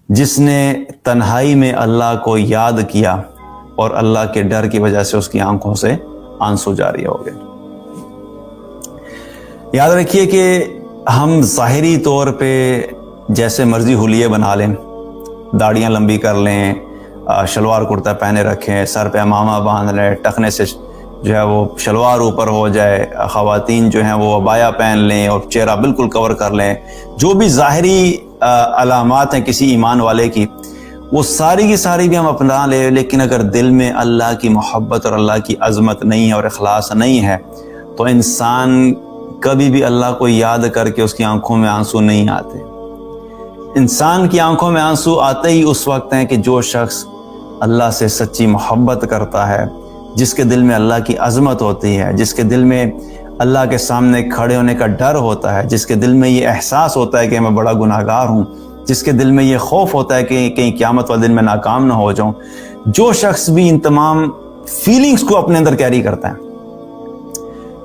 جس نے تنہائی میں اللہ کو یاد کیا اور اللہ کے ڈر کی وجہ سے اس کی آنکھوں سے آنسو جاری ہو گئے۔ یاد رکھیے کہ ہم ظاہری طور پہ جیسے مرضی حلیے بنا لیں، داڑیاں لمبی کر لیں، شلوار کرتا پہنے رکھیں، سر پہ امامہ باندھ لیں، ٹخنے سے جو ہے وہ شلوار اوپر ہو جائے، خواتین جو ہیں وہ عبایا پہن لیں اور چہرہ بالکل کور کر لیں، جو بھی ظاہری علامات ہیں کسی ایمان والے کی، وہ ساری کی ساری بھی ہم اپنا لیں، لیکن اگر دل میں اللہ کی محبت اور اللہ کی عظمت نہیں ہے اور اخلاص نہیں ہے تو انسان کبھی بھی اللہ کو یاد کر کے اس کی آنکھوں میں آنسو نہیں آتے۔ انسان کی آنکھوں میں آنسو آتے ہی اس وقت ہیں کہ جو شخص اللہ سے سچی محبت کرتا ہے، جس کے دل میں اللہ کی عظمت ہوتی ہے، جس کے دل میں اللہ کے سامنے کھڑے ہونے کا ڈر ہوتا ہے، جس کے دل میں یہ احساس ہوتا ہے کہ میں بڑا گناہگار ہوں، جس کے دل میں یہ خوف ہوتا ہے کہ کہیں قیامت والے دن میں ناکام نہ ہو جاؤں۔ جو شخص بھی ان تمام فیلنگز کو اپنے اندر کیری کرتا ہے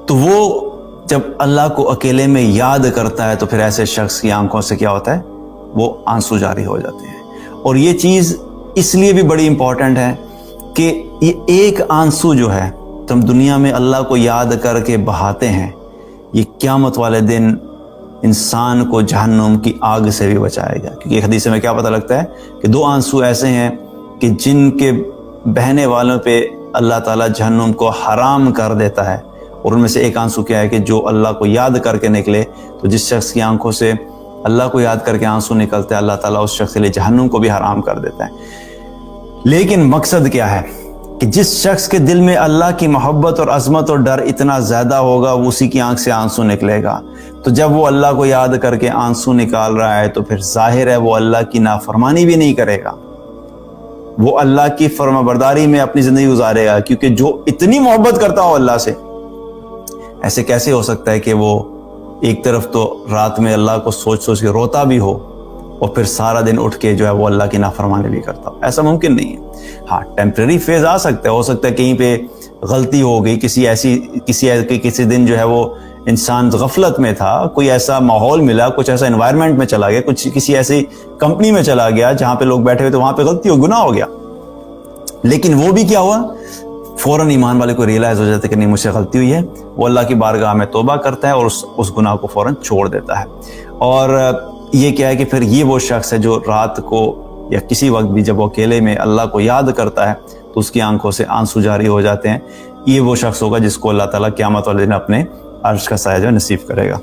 تو وہ جب اللہ کو اکیلے میں یاد کرتا ہے تو پھر ایسے شخص کی آنکھوں سے کیا ہوتا ہے؟ وہ آنسو جاری ہو جاتے ہیں۔ اور یہ چیز اس لیے بھی بڑی امپورٹنٹ ہے کہ یہ ایک آنسو جو ہے تو ہم دنیا میں اللہ کو یاد کر کے بہاتے ہیں، یہ قیامت والے دن انسان کو جہنم کی آگ سے بھی بچائے گا۔ کیونکہ ایک حدیث میں کیا پتہ لگتا ہے کہ دو آنسو ایسے ہیں کہ جن کے بہنے والوں پہ اللہ تعالیٰ جہنم کو حرام کر دیتا ہے، اور ان میں سے ایک آنسو کیا ہے کہ جو اللہ کو یاد کر کے نکلے، تو جس شخص کی آنکھوں سے اللہ کو یاد کر کے آنسو نکلتے ہیں، اللہ تعالیٰ اس شخص کے لیے جہنم کو بھی حرام کر دیتا ہے۔ لیکن مقصد کیا ہے کہ جس شخص کے دل میں اللہ کی محبت اور عظمت اور ڈر اتنا زیادہ ہوگا، وہ اسی کی آنکھ سے آنسو نکلے گا۔ تو جب وہ اللہ کو یاد کر کے آنسو نکال رہا ہے تو پھر ظاہر ہے وہ اللہ کی نافرمانی بھی نہیں کرے گا، وہ اللہ کی فرما برداری میں اپنی زندگی گزارے گا، کیونکہ جو اتنی محبت کرتا ہو اللہ سے، ایسے کیسے ہو سکتا ہے کہ وہ ایک طرف تو رات میں اللہ کو سوچ سوچ کے روتا بھی ہو اور پھر سارا دن اٹھ کے جو ہے وہ اللہ کی نافرمانی بھی کرتا ہو؟ ایسا ممکن نہیں ہے۔ ہاں، ٹیمپریری فیز آ سکتا ہے، ہو سکتا ہے کہیں پہ غلطی ہو گئی، کسی دن جو ہے وہ انسان غفلت میں تھا، کوئی ایسا ماحول ملا، کچھ ایسا انوائرمنٹ میں چلا گیا، کسی ایسی کمپنی میں چلا گیا جہاں پہ لوگ بیٹھے ہوئے تو وہاں پہ غلطی ہو، گناہ ہو گیا، لیکن وہ بھی کیا ہوا؟ فوراً ایمان والے کو ریئلائز ہو جاتا ہے کہ نہیں، مجھ سے غلطی ہوئی ہے، وہ اللہ کی بارگاہ میں توبہ کرتا ہے اور اس گناہ کو فوراً چھوڑ دیتا ہے۔ اور یہ کیا ہے کہ پھر یہ وہ شخص ہے جو رات کو یا کسی وقت بھی جب وہ اکیلے میں اللہ کو یاد کرتا ہے تو اس کی آنکھوں سے آنسو جاری ہو جاتے ہیں۔ یہ وہ شخص ہوگا جس کو اللہ تعالیٰ قیامت والے دن اپنے عرش کا سایہ جو نصیب کرے گا۔